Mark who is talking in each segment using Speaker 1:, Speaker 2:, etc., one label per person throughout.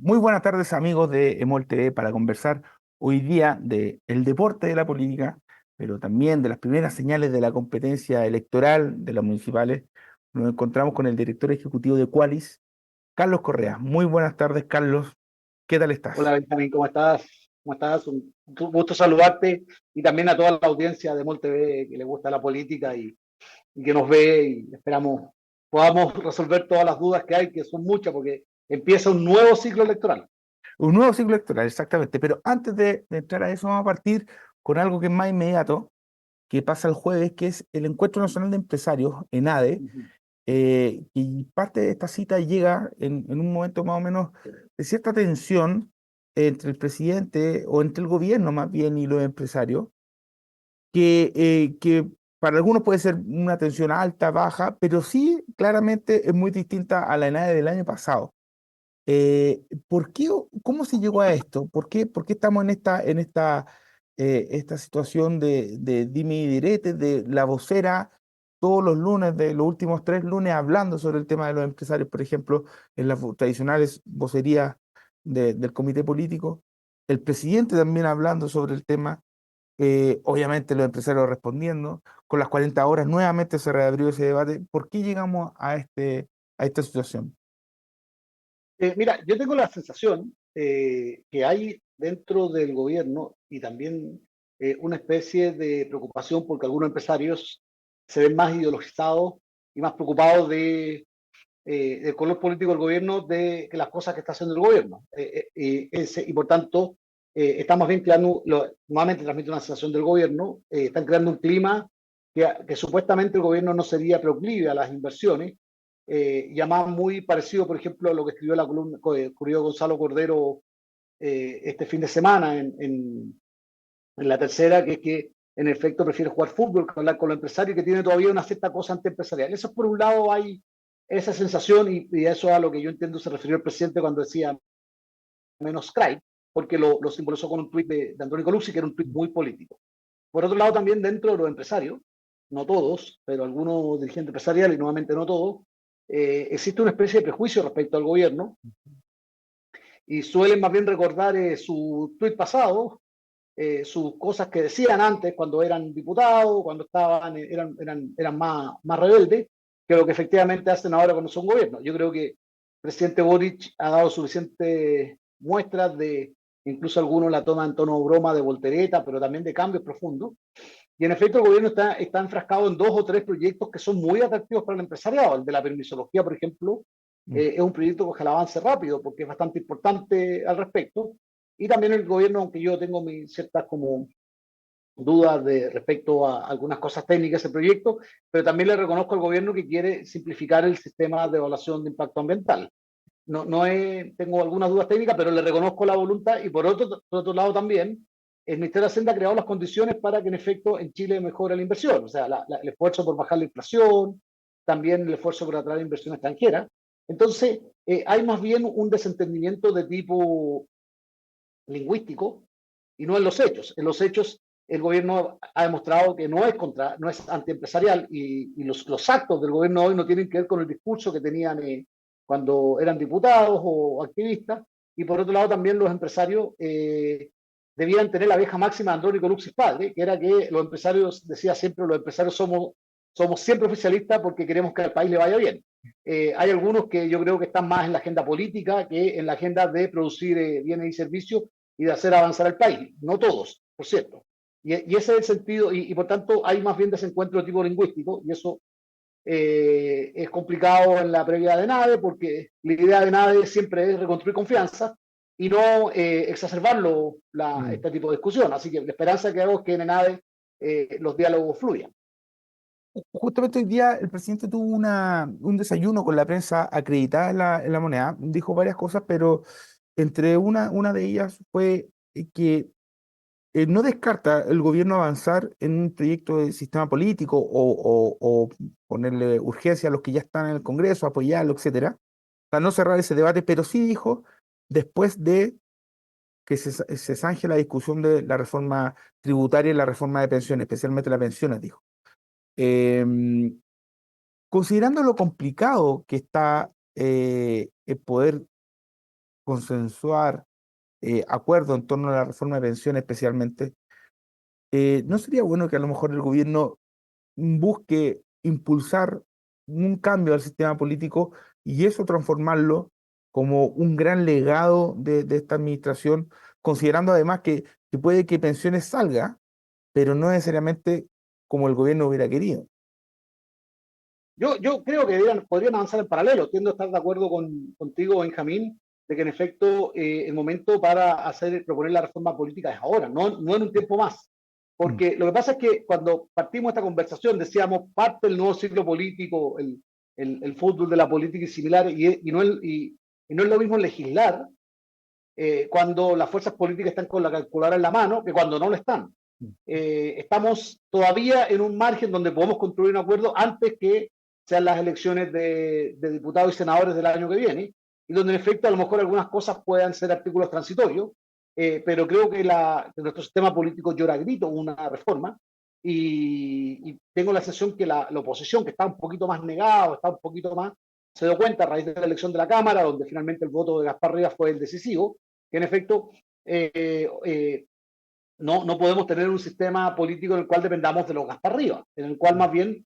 Speaker 1: Muy buenas tardes amigos de Emol TV para conversar hoy día de el deporte de la política, pero también de las primeras señales de la competencia electoral de las municipales. Nos encontramos con el director ejecutivo de Qualis, Carlos Correa. Muy buenas tardes, Carlos. ¿Qué tal
Speaker 2: Hola
Speaker 1: estás?
Speaker 2: Benjamín, ¿cómo estás? ¿Cómo estás? Un gusto saludarte y también a toda la audiencia de MOL TV que le gusta la política y que nos ve y esperamos podamos resolver todas las dudas que hay, que son muchas, porque empieza un nuevo ciclo electoral.
Speaker 1: Un nuevo ciclo electoral, exactamente. Pero antes de entrar a eso, vamos a partir con algo que es más inmediato, que pasa el jueves, que es el Encuentro Nacional de Empresarios, ENADE.
Speaker 2: Ujú.
Speaker 1: Y parte de esta cita llega en un momento más o menos de cierta tensión entre el presidente o entre el gobierno más bien y los empresarios, que para algunos puede ser una tensión alta, baja, pero sí claramente es muy distinta a la ENADE del año pasado. ¿Por qué, cómo se llegó a esto? ¿Por qué estamos esta situación de dime y direte, de la vocera todos los lunes, de los últimos 3 lunes, hablando sobre el tema de los empresarios, por ejemplo, en las tradicionales vocerías del comité político? El presidente también hablando sobre el tema, obviamente los empresarios respondiendo, con las 40 horas nuevamente se reabrió ese debate. ¿Por qué llegamos a esta situación?
Speaker 2: Mira, yo tengo la sensación que hay dentro del gobierno y también una especie de preocupación porque algunos empresarios se ven más ideologizados y más preocupados del color político del gobierno de que las cosas que está haciendo el gobierno. Y por tanto, estamos bien creando, nuevamente transmite una sensación del gobierno, están creando un clima que supuestamente el gobierno no sería proclive a las inversiones, y además muy parecido, por ejemplo, a lo que escribió la columna, escribió Gonzalo Cordero este fin de semana en la tercera, que es que en efecto prefiere jugar fútbol que hablar con los empresarios y que tiene todavía una cierta cosa antiempresarial. Eso por un lado hay esa sensación y eso a lo que yo entiendo se refirió el presidente cuando decía menos cry, porque lo simbolizó con un tuit de Antonio Colucci, que era un tuit muy político. Por otro lado, también dentro de los empresarios, no todos, pero algunos dirigentes empresariales, y nuevamente no todos, existe una especie de prejuicio respecto al gobierno y suelen más bien recordar su tuit pasado, sus cosas que decían antes cuando eran diputados, cuando eran más rebeldes, que lo que efectivamente hacen ahora cuando son gobierno. Yo creo que el presidente Boric ha dado suficientes muestras de, incluso algunos la toman en tono broma de voltereta, pero también de cambios profundos. Y en efecto el gobierno está enfrascado en dos o tres proyectos que son muy atractivos para el empresariado. El de la permisología, por ejemplo,
Speaker 1: Mm.
Speaker 2: es un proyecto que ojalá avance rápido porque es bastante importante al respecto. Y también el gobierno, aunque yo tengo mis ciertas como dudas respecto a algunas cosas técnicas de ese proyecto, pero también le reconozco al gobierno que quiere simplificar el sistema de evaluación de impacto ambiental. Tengo algunas dudas técnicas, pero le reconozco la voluntad y por otro lado también el Ministerio de Hacienda ha creado las condiciones para que en efecto en Chile mejore la inversión, o sea, el esfuerzo por bajar la inflación, también el esfuerzo por atraer inversión extranjera. Entonces, hay más bien un desentendimiento de tipo lingüístico y no en los hechos. En los hechos, el gobierno ha demostrado que no es antiempresarial y los actos del gobierno hoy no tienen que ver con el discurso que tenían cuando eran diputados o activistas. Y por otro lado, también los empresarios debían tener la vieja máxima de Andrónico Luxis padre, que era que los empresarios, decía siempre, los empresarios somos siempre oficialistas porque queremos que al país le vaya bien. Hay algunos que yo creo que están más en la agenda política que en la agenda de producir bienes y servicios y de hacer avanzar el país. No todos, por cierto. Y ese es el sentido, y por tanto hay más bien desencuentro de tipo lingüístico, y eso es complicado en la previa de NADE, porque la idea de NADE siempre es reconstruir confianza y no exacerbarlo
Speaker 1: Mm.
Speaker 2: este tipo de discusión. Así que la esperanza que hago es que en NADE los diálogos fluyan.
Speaker 1: Justamente hoy día el presidente tuvo un desayuno con la prensa acreditada en la moneda. Dijo varias cosas, pero entre una de ellas fue que no descarta el gobierno avanzar en un proyecto de sistema político o ponerle urgencia a los que ya están en el Congreso, apoyarlo, etcétera, para no cerrar ese debate, pero sí dijo, después de que se zanje la discusión de la reforma tributaria y la reforma de pensiones, especialmente las pensiones, dijo. Em, Considerando lo complicado que está el poder consensuar acuerdos en torno a la reforma de pensiones especialmente, ¿no sería bueno que a lo mejor el gobierno busque impulsar un cambio al sistema político y eso transformarlo como un gran legado de esta administración, considerando además que puede que pensiones salga, pero no necesariamente como el gobierno hubiera querido?
Speaker 2: Yo creo que podrían avanzar en paralelo. Tiendo a estar de acuerdo contigo, Benjamín, de que en efecto el momento para proponer la reforma política es ahora, no en un tiempo más.
Speaker 1: Mm,
Speaker 2: Porque lo que pasa es que cuando partimos esta conversación decíamos parte del nuevo ciclo político, el fútbol de la política y similares, y no es lo mismo legislar cuando las fuerzas políticas están con la calculadora en la mano que cuando no lo están.
Speaker 1: mm,
Speaker 2: Estamos todavía en un margen donde podemos construir un acuerdo antes que sean las elecciones de diputados y senadores del año que viene, y donde en efecto a lo mejor algunas cosas puedan ser artículos transitorios, pero creo que nuestro sistema político llora a grito una reforma, y tengo la sensación que la oposición, que está un poquito más negada, está un poquito más, se dio cuenta a raíz de la elección de la Cámara, donde finalmente el voto de Gaspar Rivas fue el decisivo, que en efecto no podemos tener un sistema político en el cual dependamos de los gas para arriba, en el cual
Speaker 1: mm,
Speaker 2: más bien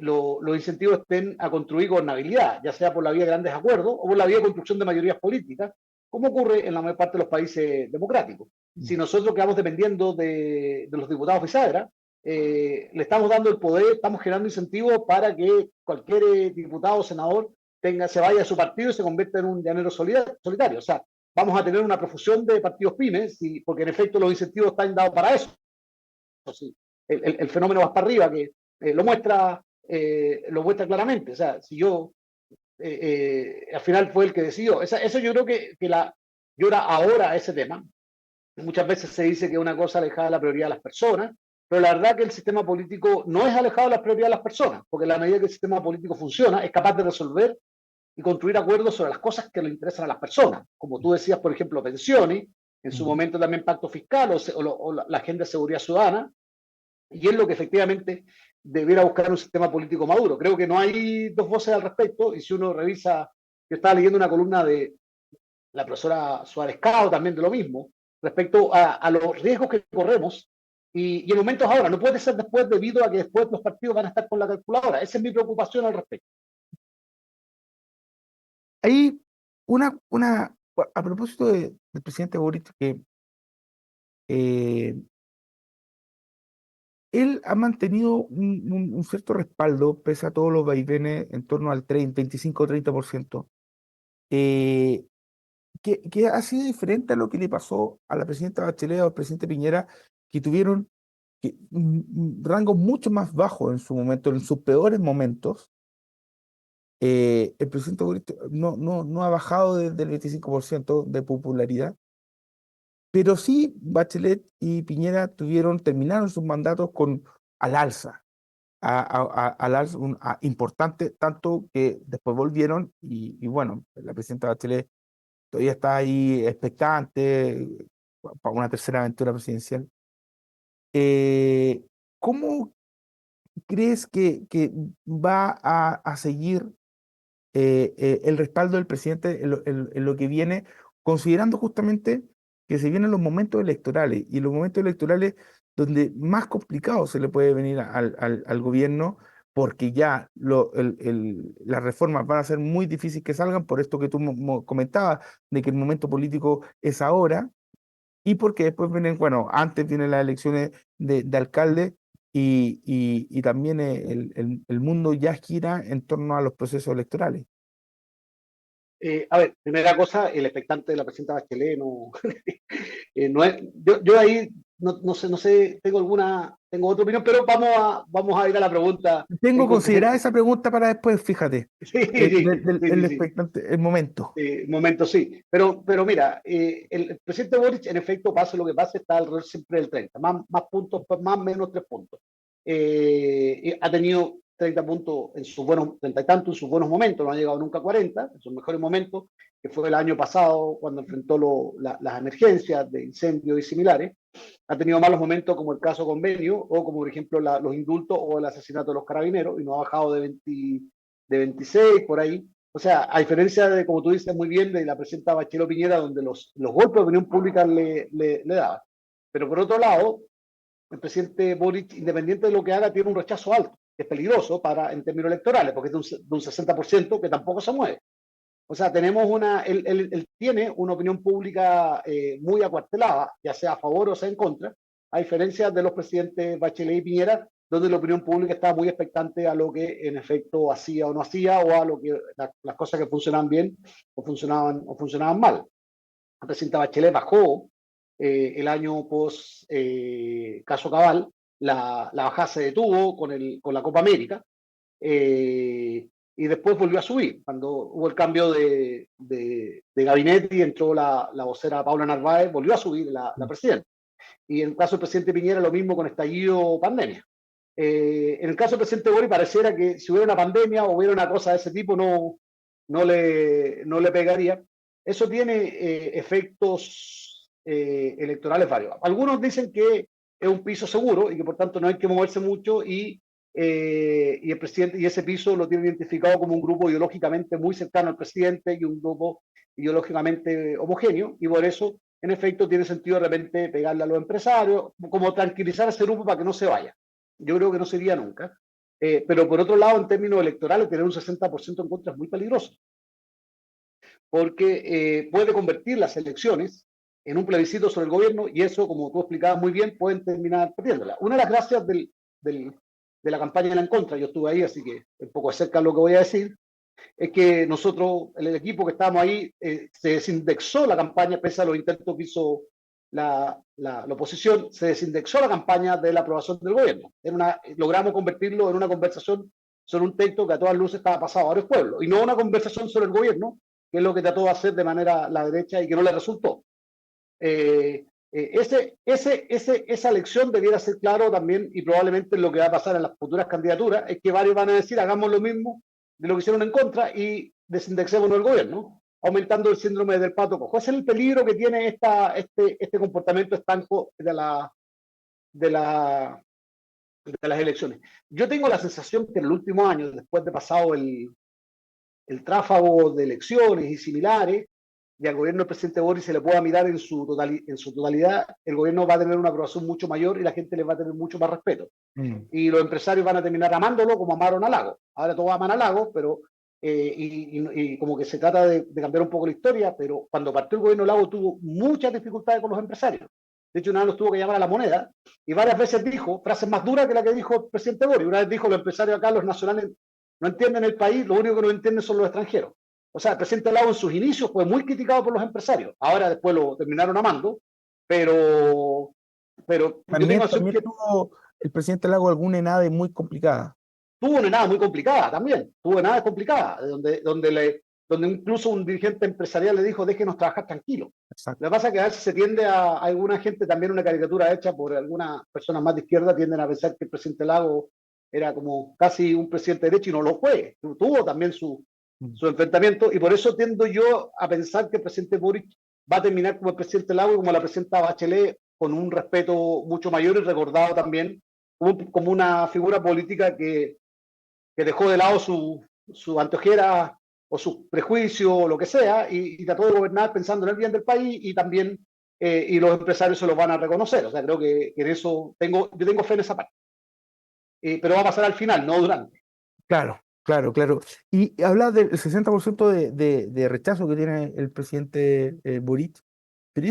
Speaker 2: los incentivos estén a construir gobernabilidad, ya sea por la vía de grandes acuerdos o por la vía de construcción de mayorías políticas, como ocurre en la mayor parte de los países democráticos. Si
Speaker 1: mm.
Speaker 2: nosotros quedamos dependiendo de los diputados bisagra, le estamos dando el poder, estamos generando incentivos para que cualquier diputado o senador se vaya a su partido y se convierta en un llanero solitario. O sea, vamos a tener una profusión de partidos pymes, porque en efecto los incentivos están dados para eso. Sí. El fenómeno va para arriba, que lo muestra claramente. O sea, si yo, al final fue el que decidió. Eso yo creo llora ahora ese tema. Muchas veces se dice que es una cosa alejada de la prioridad de las personas, pero la verdad que el sistema político no es alejado de la prioridad de las personas, porque en la medida que el sistema político funciona, es capaz de resolver y construir acuerdos sobre las cosas que le interesan a las personas. Como tú decías, por ejemplo, pensiones, en su
Speaker 1: Mm.
Speaker 2: momento también pacto fiscal o la agenda de seguridad ciudadana, y es lo que efectivamente debiera buscar un sistema político maduro. Creo que no hay dos voces al respecto, y si uno revisa, yo estaba leyendo una columna de la profesora Suárez Cao también de lo mismo, respecto a los riesgos que corremos, y el momento es ahora, no puede ser después debido a que después los partidos van a estar con la calculadora. Esa es mi preocupación al respecto.
Speaker 1: Hay a propósito del presidente Boric, que eh, él ha mantenido un cierto respaldo, pese a todos los vaivenes, en torno al 25-30%, eh, que ha sido diferente a lo que le pasó a la presidenta Bachelet o al presidente Piñera, que tuvieron rangos mucho más bajos en su momento, en sus peores momentos. El presidente Boric no ha bajado desde el 25% de popularidad, pero sí Bachelet y Piñera terminaron sus mandatos al alza, al alza importante, tanto que después volvieron y bueno, la presidenta Bachelet todavía está ahí expectante para una tercera aventura presidencial. Eh, ¿Cómo crees que va a seguir el respaldo del presidente en lo que viene, considerando justamente que se vienen los momentos electorales y los momentos electorales donde más complicado se le puede venir al gobierno porque ya las reformas van a ser muy difíciles que salgan por esto que tú comentabas, de que el momento político es ahora y porque después vienen, bueno, antes vienen las elecciones de alcalde y también el mundo ya gira en torno a los procesos electorales.
Speaker 2: A ver, primera cosa, el expectante de la presidenta Bachelet no, no es, yo ahí no sé, tengo otra opinión, pero vamos a ir a la pregunta en
Speaker 1: Tengo
Speaker 2: concreto.
Speaker 1: considerada esa pregunta para después, fíjate,
Speaker 2: Sí, sí, sí,
Speaker 1: el
Speaker 2: sí, sí,
Speaker 1: expectante, el momento.
Speaker 2: momento sí. Pero mira, el presidente Boric, en efecto, pase lo que pase, está alrededor siempre del 30, más puntos, más o menos 3 puntos. Ha tenido 30 puntos en sus buenos, 30 y tanto en sus buenos momentos, no ha llegado nunca a 40, en sus mejores momentos, que fue el año pasado cuando enfrentó las emergencias de incendios y similares. Ha tenido malos momentos como el caso Convenio, o como por ejemplo los indultos o el asesinato de los carabineros, y no ha bajado de 26 por ahí, O sea, a diferencia de, como tú dices muy bien, de la presidenta Bachelet Piñera, donde los golpes de opinión pública le daban. Pero por otro lado, el presidente Boric, independiente de lo que haga, tiene un rechazo alto, que es peligroso en términos electorales, porque es de un 60% que tampoco se mueve. O sea, él tiene una opinión pública muy acuartelada, ya sea a favor o sea en contra, a diferencia de los presidentes Bachelet y Piñera, donde la opinión pública estaba muy expectante a lo que en efecto hacía o no hacía, o a lo que las cosas que funcionaban bien o funcionaban mal. La presidenta Bachelet bajó el año post caso Cabal, la bajada se detuvo con la Copa América, y después volvió a subir. Cuando hubo el cambio de gabinete y entró la vocera Paula Narváez, volvió a subir la presidenta. Y en el caso del presidente Piñera, lo mismo con estallido pandemia. En el caso del presidente Boric, pareciera que si hubiera una pandemia o hubiera una cosa de ese tipo, no le pegaría. Eso tiene efectos electorales varios. Algunos dicen que es un piso seguro y que por tanto no hay que moverse mucho y el presidente y ese piso lo tiene identificado como un grupo ideológicamente muy cercano al presidente y un grupo ideológicamente homogéneo y por eso en efecto tiene sentido de repente pegarle a los empresarios, como tranquilizar a ese grupo para que no se vaya. Yo creo que no sería nunca. Pero por otro lado, en términos electorales, tener un 60% en contra es muy peligroso, porque puede convertir las elecciones en un plebiscito sobre el gobierno y eso, como tú explicabas muy bien, pueden terminar perdiéndola. Una de las gracias de la campaña en la en contra, yo estuve ahí, así que un poco acerca de lo que voy a decir, es que nosotros, el equipo que estábamos ahí, se desindexó la campaña, pese a los intentos que hizo la oposición, se desindexó la campaña de la aprobación del gobierno. Logramos convertirlo en una conversación sobre un texto que a todas luces estaba pasado a varios pueblos, y no una conversación sobre el gobierno, que es lo que trató de hacer de manera la derecha y que no le resultó. Esa elección debiera ser claro también, y probablemente lo que va a pasar en las futuras candidaturas es que varios van a decir hagamos lo mismo de lo que hicieron en contra y desindexémonos del gobierno, aumentando el síndrome del pato cojo. Ese es el peligro que tiene este comportamiento estanco de, la, de las elecciones. Yo tengo la sensación que en el último año, después de pasado el tráfago de elecciones y similares, y al gobierno del presidente Boris se le pueda mirar en su totalidad, el gobierno va a tener una aprobación mucho mayor y la gente le va a tener mucho más respeto.
Speaker 1: Mm.
Speaker 2: Y los empresarios van a terminar amándolo como amaron a Lago. Ahora todos aman a Lago, pero y como que se trata de cambiar un poco la historia, pero cuando partió el gobierno Lago tuvo muchas dificultades con los empresarios. De hecho, una vez los tuvo que llamar a la moneda y varias veces dijo frases más duras que la que dijo el presidente Boris. Una vez dijo, los empresarios acá, los nacionales, no entienden el país, lo único que no entienden son los extranjeros. O sea, el presidente Lago en sus inicios fue muy criticado por los empresarios. Ahora después lo terminaron amando, pero, pero yo tengo la sensación
Speaker 1: También
Speaker 2: que
Speaker 1: tuvo el presidente Lago alguna enade muy complicada.
Speaker 2: tuvo una nada muy complicada también, tuvo una nada complicada, donde incluso un dirigente empresarial le dijo, déjenos trabajar tranquilo. Lo
Speaker 1: Exacto.
Speaker 2: que pasa es que a veces se tiende a alguna gente, también una caricatura hecha por algunas personas más de izquierda, tienden a pensar que el presidente Lago era como casi un presidente de derecha y no lo fue, tuvo también
Speaker 1: Mm.
Speaker 2: su enfrentamiento y por eso tiendo yo a pensar que el presidente Boric va a terminar como el presidente Lago y como la presidenta Bachelet, con un respeto mucho mayor y recordado también como una figura política que dejó de lado su antojera o su prejuicio o lo que sea y trató de gobernar pensando en el bien del país y también y los empresarios se lo van a reconocer. O sea, creo que en eso yo tengo fe en esa parte. Pero va a pasar al final, no durante.
Speaker 1: Claro, claro, claro. Y habla del 60% de rechazo que tiene el presidente Boric, pero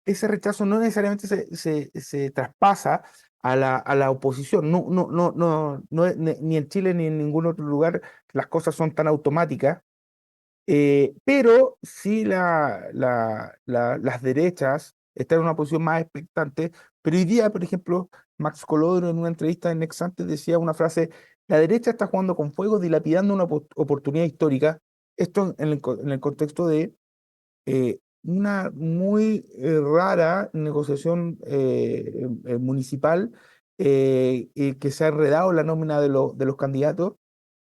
Speaker 1: ese rechazo no necesariamente se traspasa a la oposición. Ni en Chile ni en ningún otro lugar las cosas son tan automáticas. Pero sí las derechas están en una posición más expectante. Pero hoy día, por ejemplo, Max Colodro en una entrevista en Nexantes decía una frase: la derecha está jugando con fuego, dilapidando una oportunidad histórica. Esto en el contexto de una muy rara negociación municipal, que se ha enredado en la nómina de los candidatos.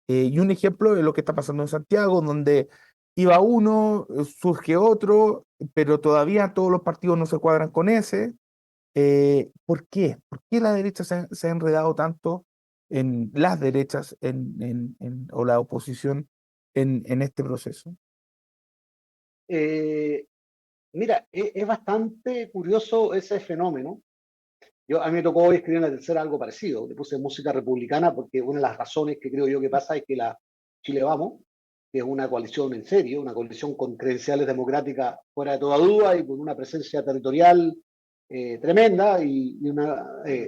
Speaker 1: Y un ejemplo es lo que está pasando en Santiago, donde iba uno, surge otro, pero todavía todos los partidos no se cuadran con ese. ¿Por qué? ¿Por qué la derecha se ha enredado tanto en las derechas o la oposición en este proceso?
Speaker 2: Eh, Mira, es bastante curioso ese fenómeno. A mí me tocó hoy escribir en la tercera algo parecido. Le puse música republicana porque una de las razones que creo yo que pasa es que la Chile Vamos, que es una coalición en serio, una coalición con credenciales democráticas fuera de toda duda y con una presencia territorial tremenda y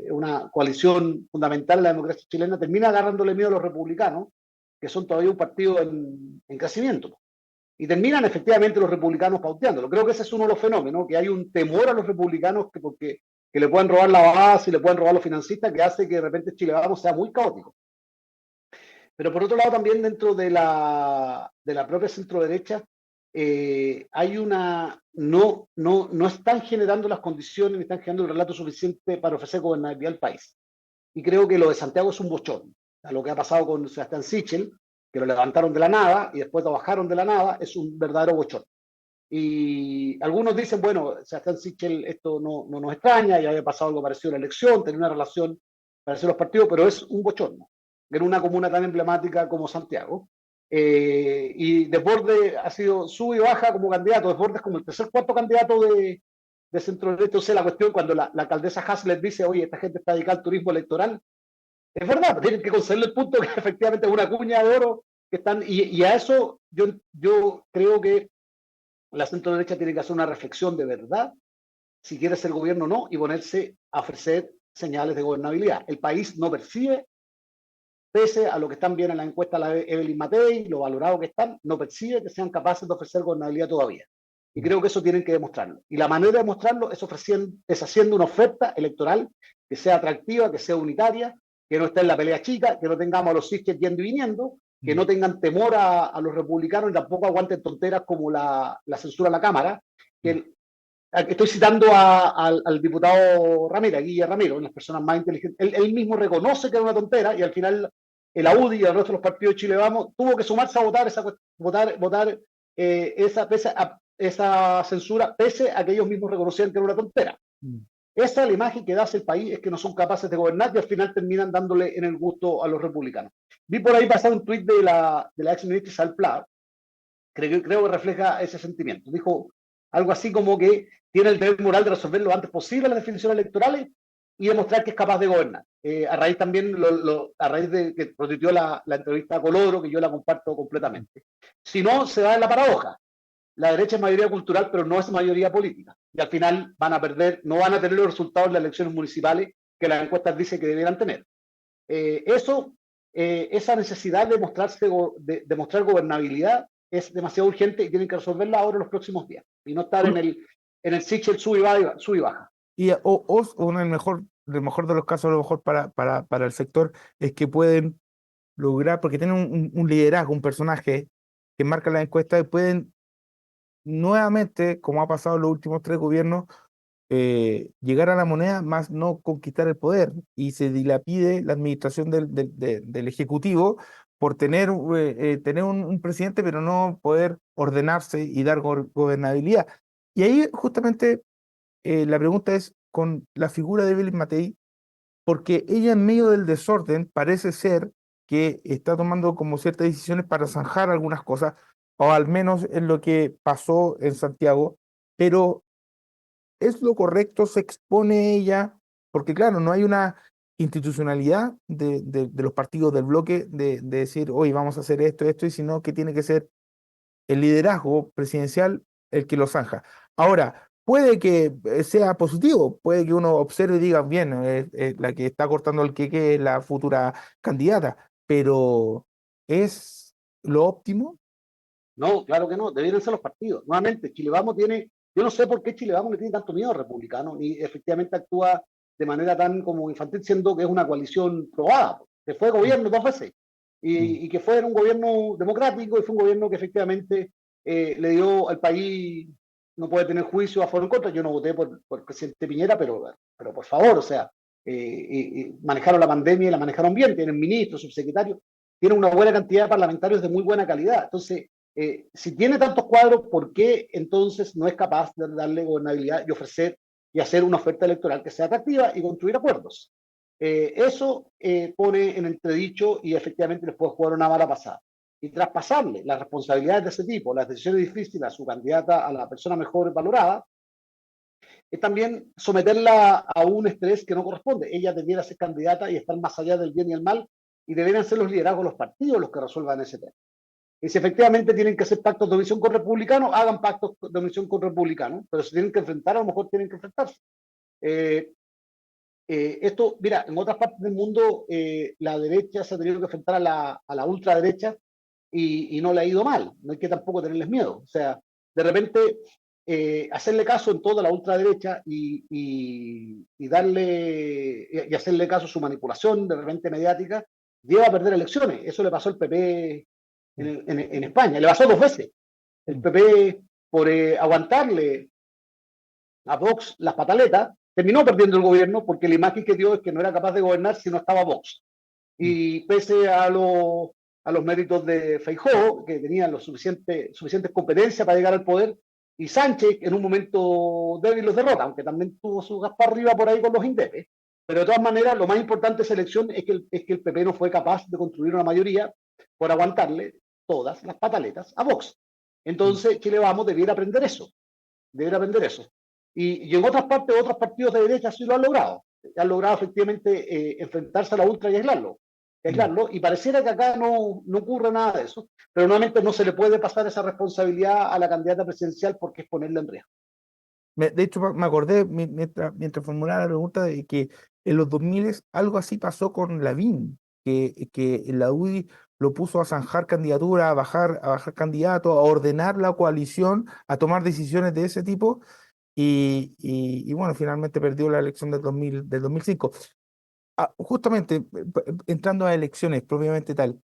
Speaker 2: una coalición fundamental en la democracia chilena, termina agarrándole miedo a los republicanos, que son todavía un partido en crecimiento. Y terminan efectivamente los republicanos pauteándolo. Creo que ese es uno de los fenómenos, que hay un temor a los republicanos que le pueden robar la base y le pueden robar los financistas, que hace que de repente Chile Vamos sea muy caótico. Pero por otro lado, también dentro de la propia centro derecha, hay una. No están generando las condiciones ni están generando el relato suficiente para ofrecer gobernabilidad al país. Y creo que lo de Santiago es un bochón. A lo que ha pasado con Sebastián Sichel, que lo levantaron de la nada y después lo bajaron de la nada, es un verdadero bochón. Y algunos dicen, bueno, Sebastián Sichel esto no nos extraña, ya había pasado algo parecido en la elección, tenía una relación parecida a los partidos, pero es un bochorno en una comuna tan emblemática como Santiago. Y Desbordes ha sido sub y baja como candidato. Desbordes es como el tercer, cuarto candidato de centro derecha. Entonces la cuestión, cuando la alcaldesa Hasler dice, oye, esta gente está dedicada al turismo electoral, es verdad, tienen que concederle el punto que efectivamente es una cuña de oro que están, y a eso yo creo que la centro derecha tiene que hacer una reflexión de verdad si quiere ser gobierno o no y ponerse a ofrecer señales de gobernabilidad. El país no percibe, pese a lo que están bien en la encuesta de la Evelyn Matei, lo valorado que están, no percibe que sean capaces de ofrecer gobernabilidad todavía. Y creo que eso tienen que demostrarlo. Y la manera de demostrarlo es haciendo una oferta electoral que sea atractiva, que sea unitaria, que no esté en la pelea chica, que no tengamos a los cisques yendo y viniendo, que no tengan temor a los republicanos y tampoco aguanten tonteras como la censura a la Cámara. Que estoy citando al diputado Ramírez, Guille Ramiro, una de las personas más inteligentes. Él mismo reconoce que era una tontera y al final el AUDI y el resto de los partidos de Chile Vamos tuvo que sumarse a votar esa censura, pese a que ellos mismos reconocían que era una tontera.
Speaker 1: Mm.
Speaker 2: Esa es la imagen que da el país, es que no son capaces de gobernar y al final terminan dándole en el gusto a los republicanos. Vi por ahí pasar un tuit de la ex ministra Isabel Pla, creo que refleja ese sentimiento. Dijo algo así como que tiene el deber moral de resolver lo antes posible las definiciones electorales y demostrar que es capaz de gobernar. A raíz también, a raíz de que prometió la entrevista a Coloro, que yo la comparto completamente. Si no, se va en la paradoja. La derecha es mayoría cultural, pero no es mayoría política. Y al final van a perder, no van a tener los resultados de las elecciones municipales que las encuestas dicen que debieran tener. Esa necesidad de mostrar gobernabilidad es demasiado urgente y tienen que resolverla ahora en los próximos días y no estar en el Sichel sub y baja.
Speaker 1: Y o en el mejor de los casos, a lo mejor para el sector, es que pueden lograr, porque tienen un liderazgo, un personaje que marca la encuesta, y pueden nuevamente, como ha pasado en los últimos tres gobiernos, llegar a la moneda, más no conquistar el poder, y se dilapide la administración del Ejecutivo por tener un presidente, pero no poder ordenarse y dar gobernabilidad. Y ahí justamente la pregunta es con la figura de Evelyn Matei, porque ella en medio del desorden parece ser que está tomando como ciertas decisiones para zanjar algunas cosas, o al menos en lo que pasó en Santiago, pero ¿es lo correcto? ¿Se expone ella? Porque claro, no hay una institucionalidad de los partidos del bloque de decir, hoy vamos a hacer esto, y sino que tiene que ser el liderazgo presidencial el que lo zanja. Ahora, puede que sea positivo, puede que uno observe y diga, bien, la que está cortando el queque es la futura candidata, pero ¿es lo óptimo?
Speaker 2: No, claro que no, debieran ser los partidos. Nuevamente, Chile Vamos tiene, yo no sé por qué Chile Vamos le tiene tanto miedo a republicano, ni efectivamente actúa de manera tan como infantil, siendo que es una coalición probada, que fue
Speaker 1: Mm,
Speaker 2: gobierno dos veces,
Speaker 1: mm,
Speaker 2: y que fue un gobierno democrático, y fue un gobierno que efectivamente le dio al país, no puede tener juicio a favor o en contra. Yo no voté por el presidente Piñera, pero por favor, o sea, manejaron la pandemia y la manejaron bien, tienen ministros, subsecretarios, tienen una buena cantidad de parlamentarios de muy buena calidad. Entonces, si tiene tantos cuadros, ¿por qué entonces no es capaz de darle gobernabilidad y ofrecer y hacer una oferta electoral que sea atractiva y construir acuerdos? Eso pone en entredicho y efectivamente les puede jugar una mala pasada. y traspasarle las responsabilidades de ese tipo, las decisiones difíciles a su candidata, a la persona mejor valorada, es también someterla a un estrés que no corresponde. Ella debiera ser candidata y estar más allá del bien y el mal, y deberían ser los liderazgos de los partidos los que resuelvan ese tema. Y si efectivamente tienen que hacer pactos de omisión con republicanos, hagan pactos de omisión con republicanos, pero si tienen que enfrentar, a lo mejor tienen que enfrentarse. Eh, Esto, mira, en otras partes del mundo la derecha se ha tenido que enfrentar a la ultraderecha y no le ha ido mal. No hay que tampoco tenerles miedo. O sea, de repente hacerle caso en toda la ultraderecha y darle y hacerle caso a su manipulación de repente mediática lleva a perder elecciones. Eso le pasó al PP en España. Le pasó dos veces. El PP, por aguantarle a Vox las pataletas, terminó perdiendo el gobierno porque la imagen que dio es que no era capaz de gobernar si no estaba Vox. Y pese a los méritos de Feijóo, que tenían suficientes competencias para llegar al poder, y Sánchez en un momento débil los derrota, aunque también tuvo su gas para arriba por ahí con los indepes. Pero de todas maneras, lo más importante de esa elección es que el PP no fue capaz de construir una mayoría por aguantarle todas las pataletas a Vox. Entonces, Chile Vamos debiera aprender eso, debiera aprender eso. Y en otras partes, otros partidos de derecha sí lo han logrado. Han logrado efectivamente enfrentarse a la ultra y aislarlo, y pareciera que acá no ocurre nada de eso, pero nuevamente no se le puede pasar esa responsabilidad a la candidata presidencial porque es ponerla en riesgo.
Speaker 1: De hecho, me acordé mientras formulaba la pregunta de que en los 2000 algo así pasó con Lavín, que la UDI lo puso a zanjar candidatura, a bajar candidato, a ordenar la coalición, a tomar decisiones de ese tipo, y bueno, finalmente perdió la elección del 2005. Justamente, entrando a elecciones propiamente tal.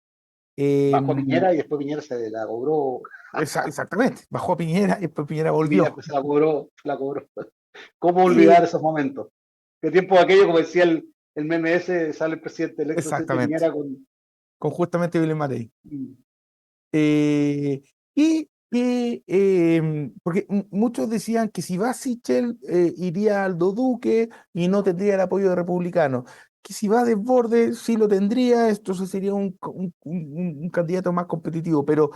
Speaker 2: Bajó a
Speaker 1: em,
Speaker 2: Piñera y después Piñera se la cobró,
Speaker 1: Exactamente, bajó a Piñera y después Piñera
Speaker 2: y Piñera
Speaker 1: volvió.
Speaker 2: pues, se la cobró, se la cobró. ¿Cómo olvidar
Speaker 1: Y
Speaker 2: esos momentos? ¿Qué tiempo aquello, como decía el meme ese, sale el presidente electo de
Speaker 1: exactamente,
Speaker 2: Piñera con...
Speaker 1: con justamente Vilén Matei.
Speaker 2: Mm.
Speaker 1: Eh, Porque muchos decían que si va Sichel iría Aldo Duque y no tendría el apoyo de republicanos. Que si va Desbordes sí lo tendría, esto sería un candidato más competitivo, pero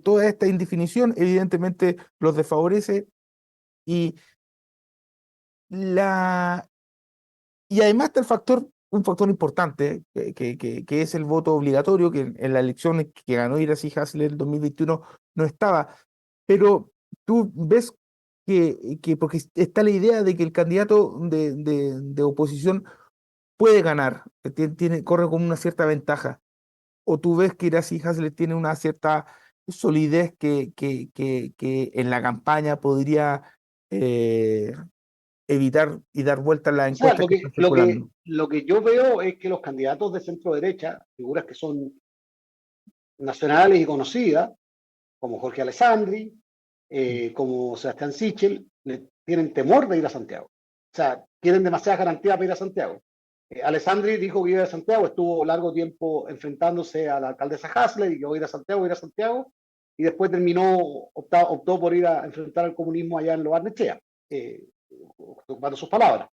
Speaker 1: toda esta indefinición evidentemente los desfavorece y la y además está un factor importante, que es el voto obligatorio, que en la elección que ganó Iracy Hasler en 2021 no estaba. Pero tú ves porque está la idea de que el candidato de oposición puede ganar, que corre con una cierta ventaja. O tú ves que Iracy Hasler tiene una cierta solidez que en la campaña podría eh, evitar y dar vuelta a las
Speaker 2: O sea,
Speaker 1: encuestas que están circulando.
Speaker 2: lo que yo veo es que los candidatos de centro derecha, figuras que son nacionales y conocidas, como Jorge Alessandri, como Sebastián Sichel, le tienen temor de ir a Santiago. O sea, tienen demasiadas garantías para ir a Santiago. Alessandri dijo que iba a Santiago, estuvo largo tiempo enfrentándose a la alcaldesa Hasler y que voy a ir a Santiago, voy a ir a Santiago, y después optó por ir a enfrentar al comunismo allá en Lo Barnechea, ocupando sus palabras,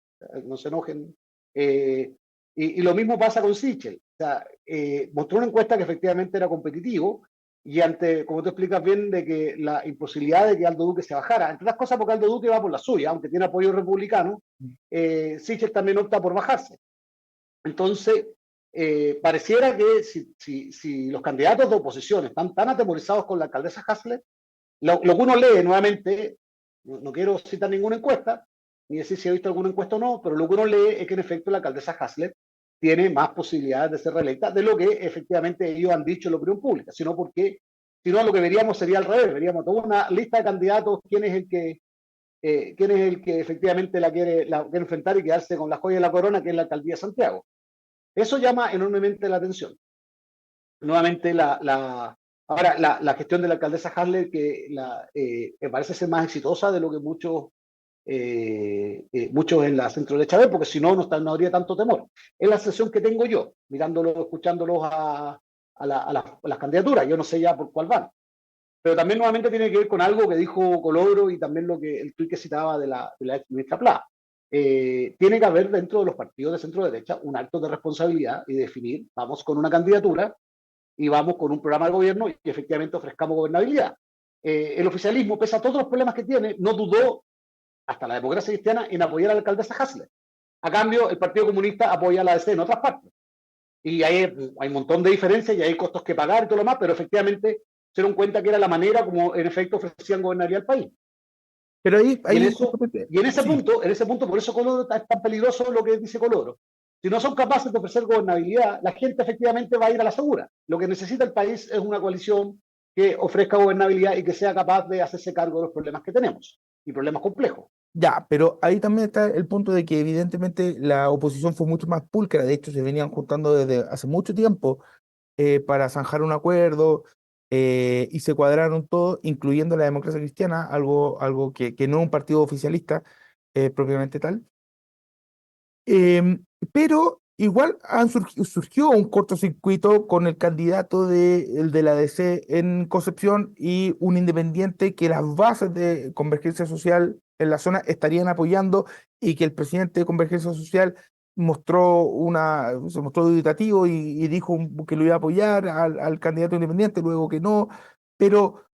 Speaker 2: no se enojen. Y lo mismo pasa con Sichel. O sea, mostró una encuesta que efectivamente era competitivo, y ante, como tú explicas bien, de que la imposibilidad de que Aldo Duque se bajara, entre otras cosas porque Aldo Duque va por la suya, aunque tiene apoyo republicano, Sichel también opta por bajarse. Entonces, pareciera que si los candidatos de oposición están tan atemorizados con la alcaldesa Hasler, lo que uno lee nuevamente, no quiero citar ninguna encuesta, ni decir si he visto alguna encuesta o no, pero lo que uno lee es que en efecto la alcaldesa Hasler tiene más posibilidades de ser reelecta de lo que efectivamente ellos han dicho en la opinión pública, sino porque, si no, lo que veríamos sería al revés, veríamos toda una lista de candidatos, quién es el que efectivamente la quiere enfrentar y quedarse con la joya de la corona, que es la alcaldía de Santiago. Eso llama enormemente la atención. Nuevamente, ahora la gestión de la alcaldesa Hasler, que me parece ser más exitosa de lo que muchos en la centro derecha ven, porque si no, no habría tanto temor. Es la sensación que tengo yo, mirándolos, escuchándolos a las candidaturas. Yo no sé ya por cuál van. Pero también nuevamente tiene que ver con algo que dijo Colodro y también el tuit que citaba de la ex ministra Pla. Tiene que haber dentro de los partidos de centro derecha un acto de responsabilidad y definir, vamos con una candidatura y vamos con un programa de gobierno y efectivamente ofrezcamos gobernabilidad. El oficialismo, pese a todos los problemas que tiene, no dudó hasta la democracia cristiana en apoyar a la alcaldesa Hasler. A cambio, el Partido Comunista apoya a la DC en otras partes. Y hay un montón de diferencias y hay costos que pagar y todo lo más, pero efectivamente se dieron cuenta que era la manera como en efecto ofrecían gobernabilidad al país.
Speaker 1: Pero
Speaker 2: Y en
Speaker 1: ahí
Speaker 2: eso,
Speaker 1: justamente,
Speaker 2: y
Speaker 1: sí.
Speaker 2: en ese punto, por eso Coloro es tan peligroso lo que dice Coloro. Si no son capaces de ofrecer gobernabilidad, la gente efectivamente va a ir a la segura. Lo que necesita el país es una coalición que ofrezca gobernabilidad y que sea capaz de hacerse cargo de los problemas que tenemos y problemas complejos.
Speaker 1: Ya, pero ahí también está el punto de que evidentemente la oposición fue mucho más pulcra. De hecho, se venían juntando desde hace mucho tiempo para zanjar un acuerdo y se cuadraron todo, incluyendo la democracia cristiana, algo que no es un partido oficialista propiamente tal. Pero igual surgió un cortocircuito con el candidato el de la DC en Concepción y un independiente que las bases de Convergencia Social en la zona estarían apoyando y que el presidente de Convergencia Social se mostró dubitativo y dijo que lo iba a apoyar al candidato independiente, luego que no, pero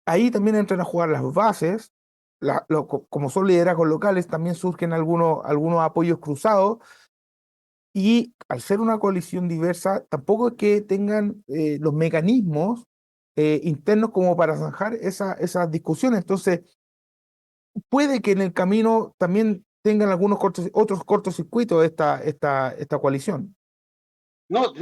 Speaker 1: ahí también entran a jugar las bases, como son liderazgos locales, también surgen algunos apoyos cruzados y al ser una coalición diversa, tampoco es que tengan los mecanismos internos como para zanjar esas discusiones. Entonces, puede que en el camino también tengan otros cortocircuitos esta coalición.
Speaker 2: No,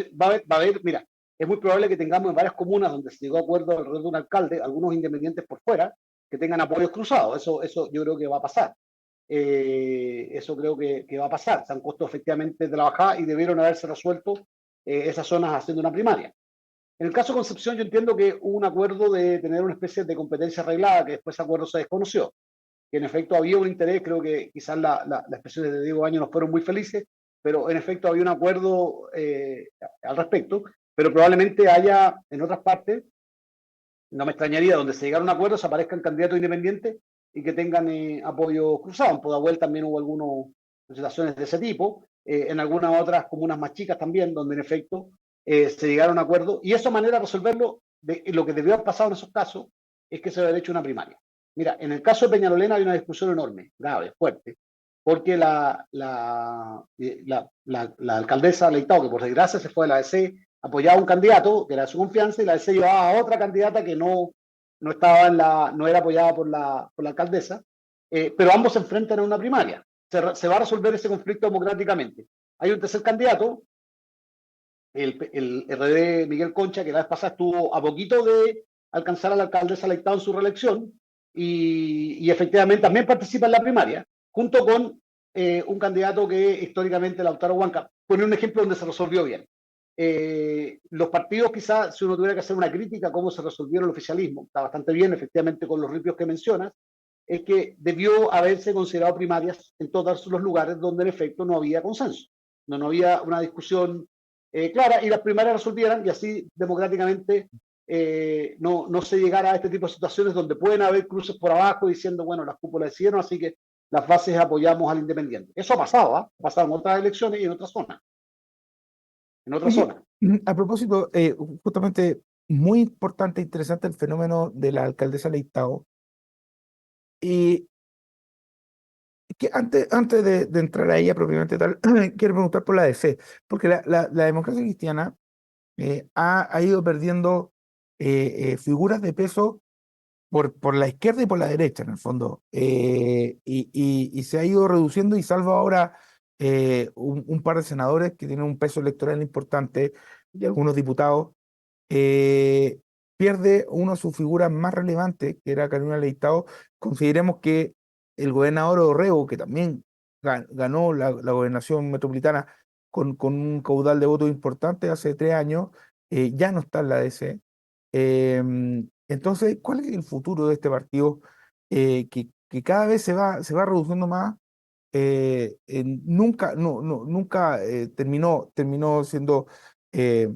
Speaker 2: mira, es muy probable que tengamos en varias comunas donde se llegó a acuerdo alrededor de un alcalde, algunos independientes por fuera, que tengan apoyos cruzados. Eso yo creo que va a pasar. Eso creo que va a pasar. Se han costado efectivamente de trabajar y debieron haberse resuelto esas zonas haciendo una primaria. En el caso de Concepción, yo entiendo que hubo un acuerdo de tener una especie de competencia arreglada, que después ese acuerdo se desconoció. Que en efecto había un interés, creo que quizás las expresiones de Diego Baños no fueron muy felices, pero en efecto había un acuerdo al respecto, pero probablemente haya en otras partes, no me extrañaría, donde se llegara a un acuerdo, se aparezcan candidatos independientes y que tengan apoyo cruzado. En Pudahuel también hubo algunas situaciones de ese tipo, en algunas otras comunas más chicas también, donde en efecto se llegara a un acuerdo, y esa manera de resolverlo, lo que debió haber pasado en esos casos, es que se hubiera hecho una primaria. Mira, en el caso de Peñalolena hay una discusión enorme, grave, fuerte, porque la alcaldesa Leitao, que por desgracia se fue de la ADC, apoyaba a un candidato que era de su confianza y la ADC llevaba a otra candidata que no estaba no era apoyada por la alcaldesa, pero ambos se enfrentan en una primaria. Se va a resolver ese conflicto democráticamente. Hay un tercer candidato, el RD Miguel Concha, que la vez pasada estuvo a poquito de alcanzar a la alcaldesa Leitao en su reelección y efectivamente también participa en la primaria, junto con un candidato que históricamente, Lautaro Huanca. Pone un ejemplo donde se resolvió bien. Los partidos, quizás, si uno tuviera que hacer una crítica a cómo se resolvieron el oficialismo, está bastante bien, efectivamente, con los ripios que mencionas, es que debió haberse considerado primarias en todos los lugares donde en efecto no había consenso, no había una discusión clara y las primarias resolvieran y así democráticamente no se llegara a este tipo de situaciones donde pueden haber cruces por abajo diciendo, bueno, las cúpulas decidieron, así que las bases apoyamos al independiente. Eso ha pasado, ¿eh? Ha pasado en otras elecciones y en otras zonas. En otras
Speaker 1: Oye,
Speaker 2: zonas.
Speaker 1: a propósito, justamente muy importante e interesante el fenómeno de la alcaldesa Leitao. Y que antes de entrar a ella propiamente tal, quiero preguntar por la DC, porque la democracia cristiana ha ido perdiendo figuras de peso por la izquierda y por la derecha, en el fondo, y se ha ido reduciendo y salvo ahora un par de senadores que tienen un peso electoral importante y algunos diputados, eh, pierde una de sus figuras más relevantes, que era Carolina Leitao. Consideremos que el gobernador Orrego, que también ganó la gobernación metropolitana con un caudal de votos importante hace 3 años, ya no está en la DC. Entonces, ¿cuál es el futuro de este partido que cada vez se va reduciendo más? Nunca terminó siendo eh,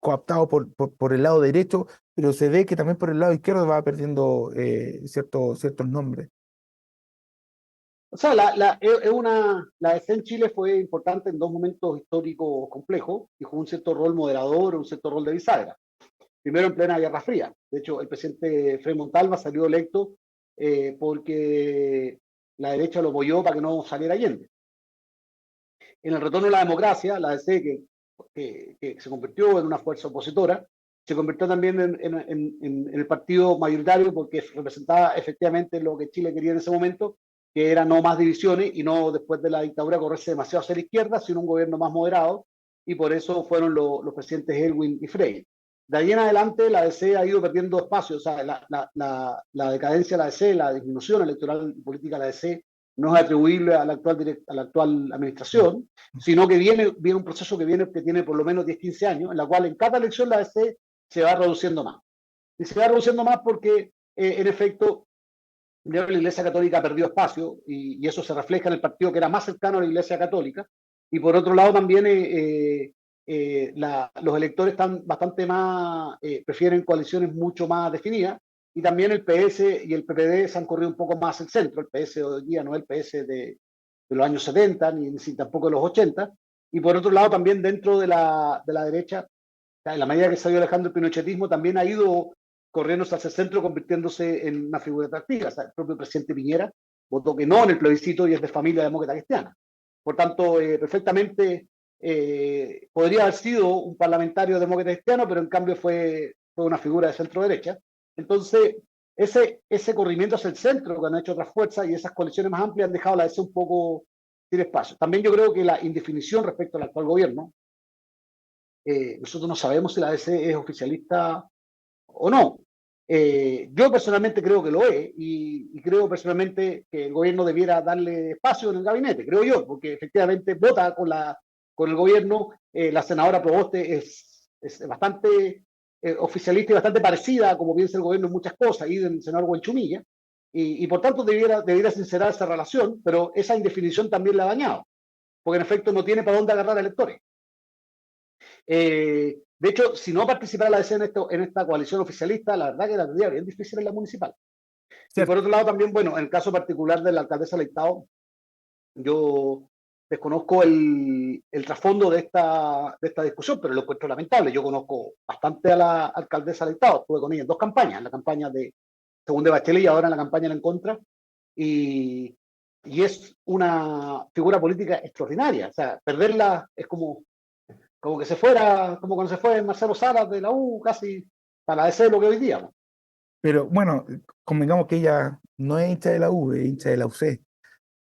Speaker 1: cooptado por el lado derecho, pero se ve que también por el lado izquierdo va perdiendo ciertos nombres.
Speaker 2: O sea, la ADC en Chile fue importante en dos momentos históricos complejos y jugó un cierto rol moderador, un cierto rol de bisagra. Primero en plena Guerra Fría. De hecho, el presidente Frei Montalva salió electo porque la derecha lo apoyó para que no saliera Allende. En el retorno a la democracia, la ADC, que se convirtió en una fuerza opositora, se convirtió también en el partido mayoritario porque representaba efectivamente lo que Chile quería en ese momento, que era no más divisiones y no después de la dictadura correrse demasiado hacia la izquierda, sino un gobierno más moderado, y por eso fueron los presidentes Elwin y Frey. De ahí en adelante la DC ha ido perdiendo espacio, o sea, la decadencia de la DC, la disminución electoral y política de la DC no es atribuible a la actual administración, sino que viene un proceso que tiene por lo menos 10, 15 años, en la cual en cada elección la DC se va reduciendo más. Y se va reduciendo más porque, en efecto, la Iglesia Católica perdió espacio y eso se refleja en el partido que era más cercano a la Iglesia Católica. Y por otro lado también los electores están bastante más, prefieren coaliciones mucho más definidas y también el PS y el PPD se han corrido un poco más al centro. El PS de hoy día no es el PS de los años 70 ni tampoco de los 80. Y por otro lado también dentro de la derecha, en la medida que se ha ido alejando el pinochetismo, también ha ido corriéndose hacia el centro, convirtiéndose en una figura atractiva. O sea, el propio presidente Piñera votó que no en el plebiscito y es de familia demócrata cristiana. Por tanto, perfectamente podría haber sido un parlamentario demócrata cristiano, pero en cambio fue una figura de centro derecha. Entonces, ese corrimiento hacia el centro que han hecho otras fuerzas y esas coaliciones más amplias han dejado a la DC un poco sin espacio. También yo creo que la indefinición respecto al actual gobierno, nosotros no sabemos si la DC es oficialista o no. Yo personalmente creo que lo es y creo personalmente que el gobierno debiera darle espacio en el gabinete, creo yo, porque efectivamente vota con el gobierno. La senadora Proboste es bastante oficialista y bastante parecida a como piensa el gobierno en muchas cosas, y del senador Buenchumilla, y por tanto debiera sincerar esa relación, pero esa indefinición también la ha dañado, porque en efecto no tiene para dónde agarrar a electores. De hecho, si no participara la DC en esta coalición oficialista, la verdad que la tendría bien difícil en la municipal. Y por
Speaker 1: ¿Cierto?
Speaker 2: otro lado también, bueno, en el caso particular de la alcaldesa Leitao, yo desconozco el trasfondo de esta discusión, pero lo encuentro lamentable. Yo conozco bastante a la alcaldesa Leitao, estuve con ella en dos campañas, en la campaña según de Bachelet y ahora en la campaña en contra, y, y es una figura política extraordinaria. O sea, perderla es como que se fuera, como cuando se fue Marcelo Salas de la U, casi para decir lo que hoy día, ¿no?
Speaker 1: Pero bueno, convengamos que ella no es hincha de la U, es hincha de la UC.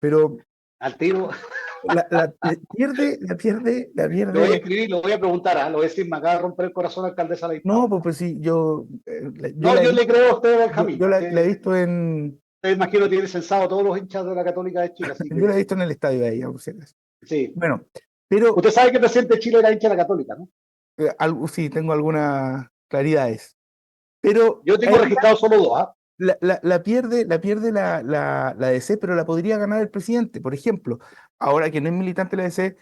Speaker 1: Pero
Speaker 2: Al tiro.
Speaker 1: la
Speaker 2: Le voy a
Speaker 1: pierde.
Speaker 2: escribir, lo voy a preguntar, ¿eh? Lo voy a decir, me acaba de romper el corazón alcaldesa
Speaker 1: No,
Speaker 2: Leitao.
Speaker 1: pues sí, yo
Speaker 2: No, yo le creo a usted,
Speaker 1: yo
Speaker 2: Benjamín.
Speaker 1: la he visto
Speaker 2: Usted imagino tiene censado a todos los hinchas de la Católica de Chile, así
Speaker 1: yo la
Speaker 2: que
Speaker 1: he visto en el estadio de ella, por si acaso.
Speaker 2: sí.
Speaker 1: Bueno, pero
Speaker 2: Usted sabe que el presidente de Chile era hincha de la Católica, ¿no?
Speaker 1: sí, tengo algunas claridades. Pero
Speaker 2: Yo tengo registrado solo dos, ¿ah?
Speaker 1: la pierde la DC, pero la podría ganar el presidente. Por ejemplo, ahora que no es militante de la DC,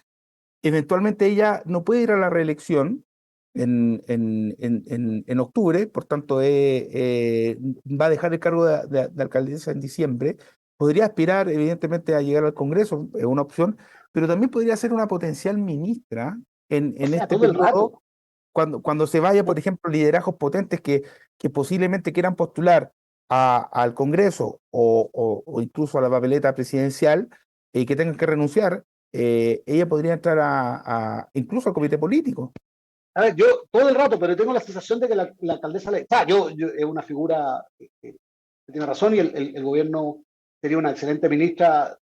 Speaker 1: eventualmente ella no puede ir a la reelección en octubre, por tanto va a dejar el cargo de alcaldesa en diciembre. Podría aspirar, evidentemente, a llegar al Congreso, es una opción, pero también podría ser una potencial ministra
Speaker 2: O
Speaker 1: en
Speaker 2: sea,
Speaker 1: este
Speaker 2: todo el
Speaker 1: periodo,
Speaker 2: rato.
Speaker 1: cuando se vaya, por ejemplo, liderazgos potentes que posiblemente quieran postular al Congreso o incluso a la papeleta presidencial y que tengan que renunciar. Ella podría entrar incluso al comité político.
Speaker 2: A ver, yo todo el rato, pero tengo la sensación de que la alcaldesa Leitao, es una figura que tiene razón y el gobierno sería una excelente ministra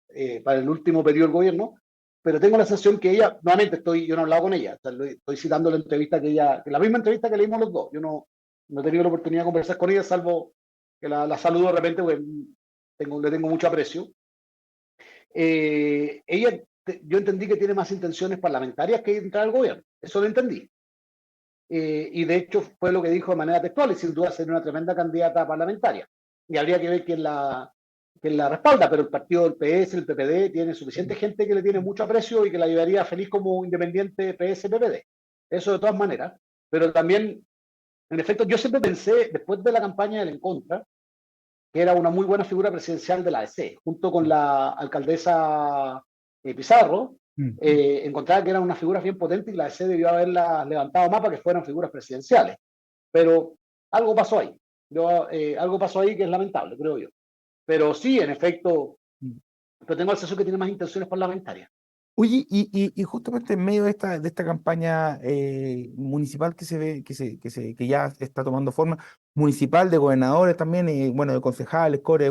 Speaker 2: para el último periodo del gobierno, pero tengo la sensación que ella, nuevamente yo no he hablado con ella, o sea, estoy citando la entrevista la misma entrevista que leímos los dos. Yo no he tenido la oportunidad de conversar con ella, salvo que la saludo de repente, porque le tengo mucho aprecio. Yo entendí que tiene más intenciones parlamentarias que entrar al gobierno, eso lo entendí. Y de hecho fue lo que dijo de manera textual, y sin duda sería una tremenda candidata parlamentaria. Y habría que ver quién la respalda, pero el partido del PS, el PPD, tiene suficiente gente que le tiene mucho aprecio y que la llevaría feliz como independiente PS-PPD. Eso de todas maneras. Pero también, en efecto, yo siempre pensé, después de la campaña del En Contra, que era una muy buena figura presidencial de la ADC, junto con la alcaldesa Pizarro,
Speaker 1: Mm.
Speaker 2: encontraba que eran unas figuras bien potentes y la ADC debió haberlas levantado más para que fueran figuras presidenciales. Pero algo pasó ahí. Algo pasó ahí que es lamentable, creo yo. Pero sí, en efecto,
Speaker 1: Mm.
Speaker 2: pero tengo la sensación que tiene más intenciones parlamentarias.
Speaker 1: Oye, y justamente en medio de esta campaña municipal que se ve, que ya está tomando forma, municipal de gobernadores también, y bueno, de concejales, core,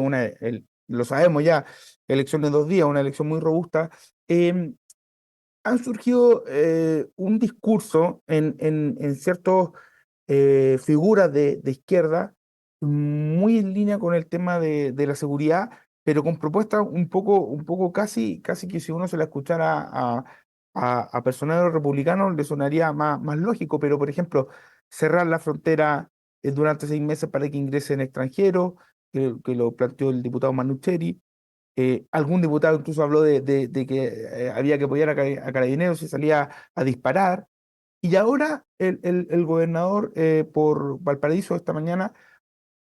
Speaker 1: lo sabemos ya, elección de 2 días, una elección muy robusta. Han surgido un discurso en ciertas figuras de izquierda muy en línea con el tema de la seguridad, pero con propuestas un poco casi que si uno se la escuchara a personeros republicanos le sonaría más lógico, pero por ejemplo, cerrar la frontera durante 6 meses para que ingresen extranjeros, que lo planteó el diputado Manucheri. Algún diputado incluso habló de que había que apoyar a Carabineros y salía a disparar. Y ahora el gobernador por Valparaíso esta mañana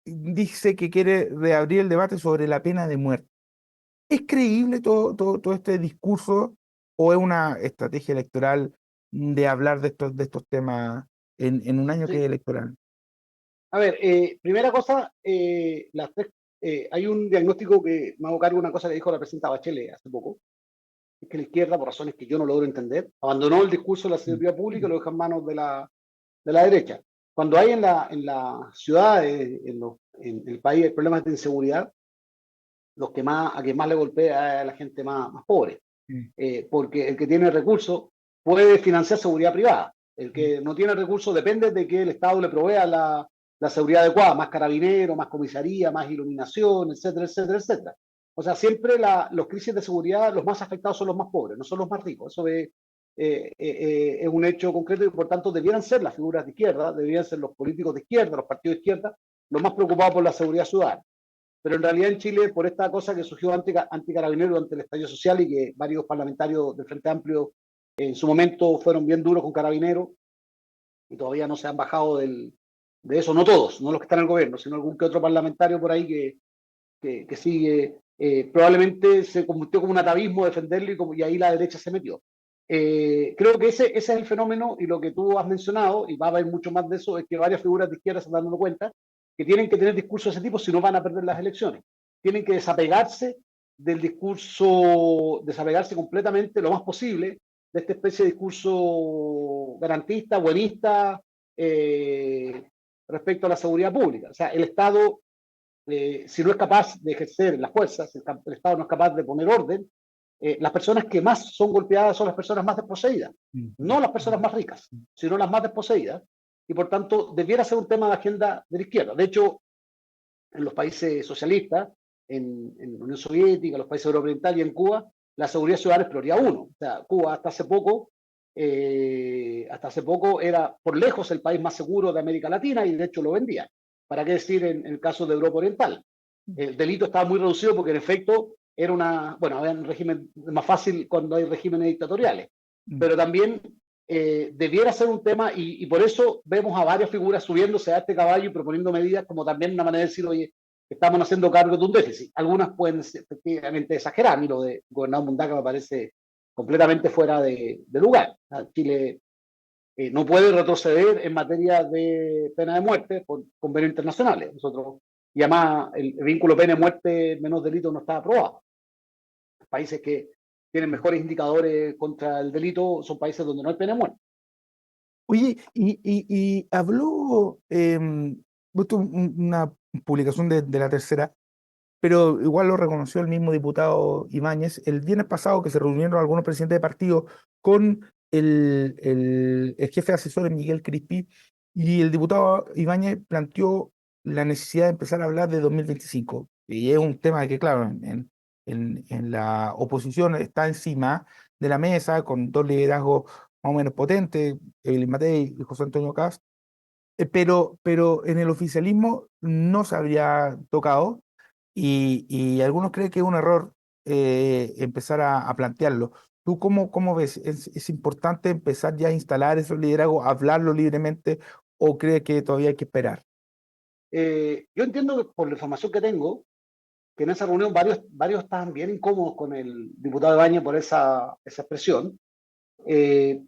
Speaker 1: dice que quiere reabrir el debate sobre la pena de muerte. ¿Es creíble todo este discurso o es una estrategia electoral de hablar de estos temas en un año que es
Speaker 2: Sí.
Speaker 1: electoral?
Speaker 2: A ver, primera cosa, hay un diagnóstico que me hago cargo de una cosa que dijo la presidenta Bachelet hace poco, es que la izquierda, por razones que yo no logro entender, abandonó el discurso de la
Speaker 1: Mm.
Speaker 2: seguridad pública y lo deja en manos de la derecha. Cuando hay en la ciudades, en el país, hay problemas de inseguridad, a quien más le golpea es a la gente más pobre,
Speaker 1: Mm.
Speaker 2: porque el que tiene recursos puede financiar seguridad privada. El
Speaker 1: Mm.
Speaker 2: que no tiene recursos depende de que el Estado le provea la seguridad adecuada, más carabineros, más comisaría, más iluminación, etcétera, etcétera, etcétera. O sea, siempre los crisis de seguridad, los más afectados son los más pobres, no son los más ricos. Eso es un hecho concreto y por tanto debieran ser las figuras de izquierda, debieran ser los políticos de izquierda, los partidos de izquierda, los más preocupados por la seguridad ciudadana. Pero en realidad en Chile, por esta cosa que surgió anti-carabinero ante el estallido social y que varios parlamentarios del Frente Amplio en su momento fueron bien duros con carabineros y todavía no se han bajado de eso, no todos, no los que están en el gobierno, sino algún que otro parlamentario por ahí que sigue, probablemente se convirtió como un atavismo defenderlo y ahí la derecha se metió. Creo que ese es el fenómeno y lo que tú has mencionado, y va a haber mucho más de eso, es que varias figuras de izquierda se están dando cuenta que tienen que tener discursos de ese tipo si no van a perder las elecciones. Tienen que desapegarse del discurso, desapegarse completamente lo más posible de esta especie de discurso garantista, buenista, eh, respecto a la seguridad pública. O sea, el Estado, si no es capaz de ejercer las fuerzas, el Estado no es capaz de poner orden, las personas que más son golpeadas son las personas más desposeídas,
Speaker 1: Mm.
Speaker 2: no las personas más ricas, sino las más desposeídas, y por tanto debiera ser un tema de agenda de la izquierda. De hecho, en los países socialistas, en la Unión Soviética, en los países euroorientales y en Cuba, la seguridad ciudadana es prioridad uno. O sea, Cuba hasta hace poco era por lejos el país más seguro de América Latina y de hecho lo vendía. ¿Para qué decir en el caso de Europa Oriental? El delito estaba muy reducido porque en efecto era había un régimen más fácil cuando hay regímenes dictatoriales,
Speaker 1: Mm.
Speaker 2: pero también debiera ser un tema y por eso vemos a varias figuras subiéndose a este caballo y proponiendo medidas como también una manera de decir, oye, estamos haciendo cargo de un déficit. Algunas pueden efectivamente exagerar, a mí lo de gobernador Mundaca me parece completamente fuera de lugar. O sea, Chile no puede retroceder en materia de pena de muerte por convenios internacionales. Y además el vínculo pena-muerte menos delito no está aprobado. Países que tienen mejores indicadores contra el delito son países donde no hay pena de muerte.
Speaker 1: Oye, y habló, justo una publicación de la tercera, pero igual lo reconoció el mismo diputado Ibáñez, el viernes pasado que se reunieron algunos presidentes de partido con el jefe de asesores Miguel Crispi, y el diputado Ibáñez planteó la necesidad de empezar a hablar de 2025. Y es un tema que, claro, en la oposición está encima de la mesa, con dos liderazgos más o menos potentes, Evelyn Matei y José Antonio Cast, pero en el oficialismo no se habría tocado y algunos creen que es un error empezar a plantearlo. ¿Tú cómo ves? ¿Es importante empezar ya a instalar esos liderazgos, hablarlo libremente o crees que todavía hay que esperar?
Speaker 2: Yo entiendo que por la información que tengo, que en esa reunión varios estaban bien incómodos con el diputado Ibáñez por esa expresión. Eh,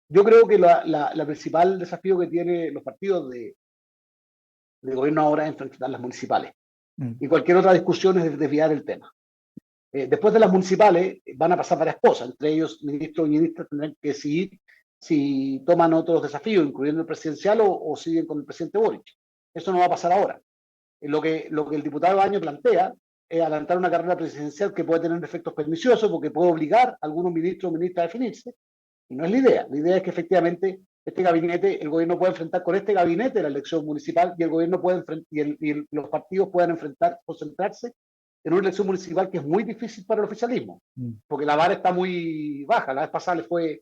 Speaker 2: yo creo que la principal desafío que tienen los partidos de gobierno ahora es enfrentar las municipales.
Speaker 1: Mm.
Speaker 2: Y cualquier otra discusión es desviar el tema. Después de las municipales van a pasar varias cosas, entre ellos ministros y ministras tendrán que decidir si toman otros desafíos, incluyendo el presidencial, o siguen con el presidente Boric. Eso no va a pasar ahora. Lo que el diputado Baño plantea es adelantar una carrera presidencial que puede tener efectos perniciosos porque puede obligar a algunos ministros o ministras a definirse, y no es la idea. La idea es que efectivamente este gabinete, el gobierno puede enfrentar con este gabinete la elección municipal y el gobierno puede y los partidos puedan concentrarse en una elección municipal que es muy difícil para el oficialismo, porque la vara está muy baja. La vez pasada le fue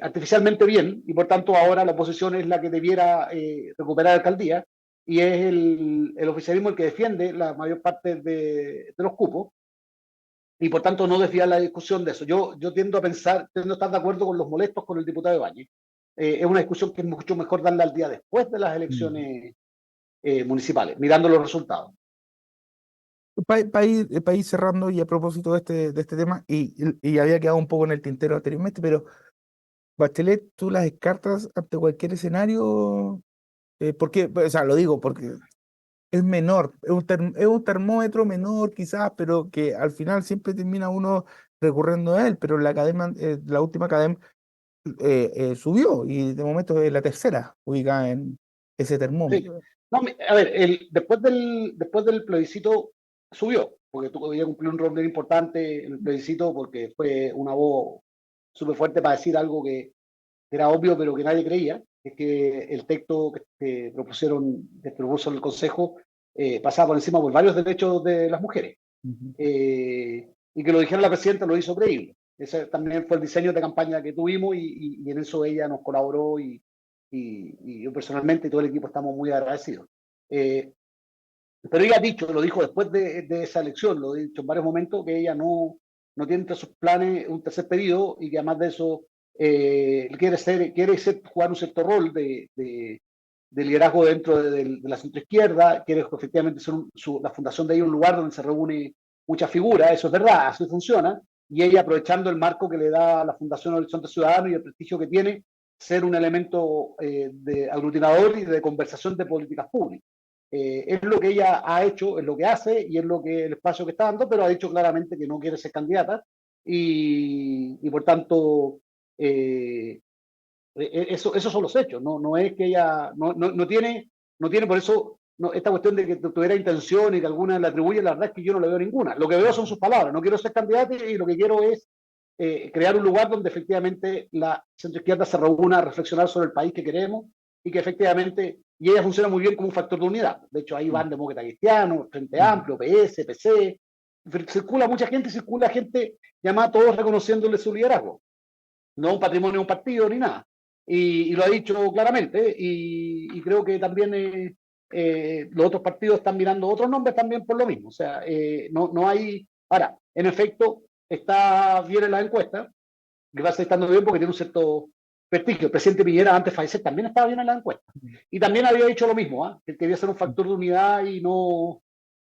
Speaker 2: artificialmente bien y por tanto ahora la oposición es la que debiera recuperar la alcaldía y es el oficialismo el que defiende la mayor parte de los cupos y por tanto no desviar la discusión de eso. Yo tiendo a estar de acuerdo con los molestos con el diputado Ibáñez. Es una discusión que es mucho mejor darla al día después de las elecciones municipales, mirando los resultados.
Speaker 1: Para ir cerrando y a propósito de este tema, y había quedado un poco en el tintero anteriormente, pero Bachelet, ¿tú las descartas ante cualquier escenario? Porque, o sea, lo digo porque es menor, es un termómetro menor quizás, pero que al final siempre termina uno recurriendo a él, pero la cadena, la última cadena subió y de momento es la tercera ubicada en ese
Speaker 2: Sí.
Speaker 1: termómetro.
Speaker 2: No, a ver, después del plebiscito subió, porque tú había cumplido un rol bien importante en el plebiscito porque fue una voz súper fuerte para decir algo que era obvio pero que nadie creía, es que el texto que propuso el Consejo pasaba por encima por varios derechos de las mujeres.
Speaker 1: Ujú.
Speaker 2: Y que lo dijera la presidenta lo hizo creíble. Ese también fue el diseño de campaña que tuvimos y en eso ella nos colaboró y yo personalmente y todo el equipo estamos muy agradecidos. Eh, pero ella lo dijo después de esa elección, lo he dicho en varios momentos, que ella no tiene entre sus planes un tercer pedido y que además de eso jugar un cierto rol de liderazgo dentro de la centroizquierda, quiere efectivamente ser la fundación de ella un lugar donde se reúne muchas figuras, eso es verdad, así funciona, y ella aprovechando el marco que le da la Fundación Horizonte Ciudadano y el prestigio que tiene, ser un elemento de aglutinador y de conversación de políticas públicas. Es lo que ella ha hecho, es lo que hace y es lo que el espacio que está dando, pero ha dicho claramente que no quiere ser candidata y por tanto esos son los hechos, no es que ella no tiene por eso esta cuestión de que tuviera intención y que alguna le atribuye, la verdad es que yo no le veo ninguna. Lo que veo son sus palabras, no quiero ser candidato y lo que quiero es crear un lugar donde efectivamente la centroizquierda se reúna a reflexionar sobre el país que queremos y que efectivamente, y ella funciona muy bien como un factor de unidad. De hecho, ahí van demócratas cristianos, Frente Amplio, PS, PC, circula mucha gente, circula gente llamada todos reconociéndole su liderazgo, no un patrimonio de un partido ni nada. Y lo ha dicho claramente, y creo que también los otros partidos están mirando otros nombres también por lo mismo. O sea, no hay. Ahora, en efecto, está bien en la encuesta, que va a estar estando bien porque tiene un cierto prestigio. El presidente Piñera, antes de fallecer, también estaba bien en la encuesta. Y también había dicho lo mismo, ¿eh? Que quería ser un factor de unidad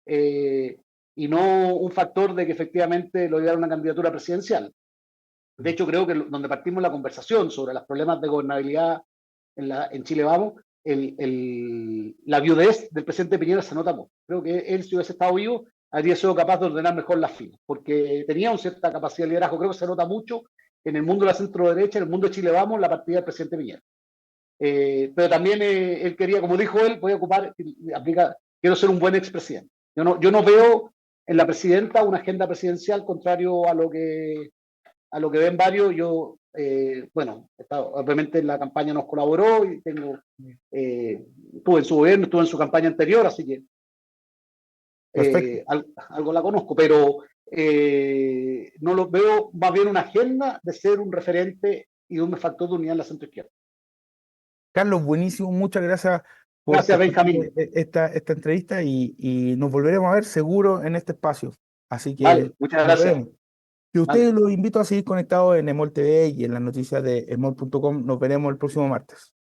Speaker 2: eh, y no un factor de que efectivamente lo llevara a una candidatura presidencial. De hecho, creo que donde partimos la conversación sobre los problemas de gobernabilidad en Chile Vamos, la viudez del presidente Piñera se nota mucho. Creo que él, si hubiese estado vivo, habría sido capaz de ordenar mejor las filas, porque tenía una cierta capacidad de liderazgo. Creo que se nota mucho en el mundo de la centro-derecha, en el mundo de Chile Vamos, la partida del presidente Piñera. Pero también él quería, como dijo él, quiero ser un buen expresidente. Yo no veo en la presidenta una agenda presidencial contrario a lo que ven varios. Obviamente en la campaña nos colaboró y estuve en su gobierno, estuve en su campaña anterior, así que
Speaker 1: Perfecto.
Speaker 2: algo la conozco, pero no lo veo más bien una agenda de ser un referente y un factor de unidad en la centroizquierda.
Speaker 1: Carlos, buenísimo, muchas gracias por
Speaker 2: Gracias,
Speaker 1: permitirme
Speaker 2: Benjamín.
Speaker 1: esta entrevista y nos volveremos a ver seguro en este espacio. Así que
Speaker 2: Vale, muchas
Speaker 1: nos
Speaker 2: gracias.
Speaker 1: vemos. Y
Speaker 2: Vale.
Speaker 1: ustedes los invito a seguir conectados en Emol TV y en las noticias de emol.com. Nos veremos el próximo martes.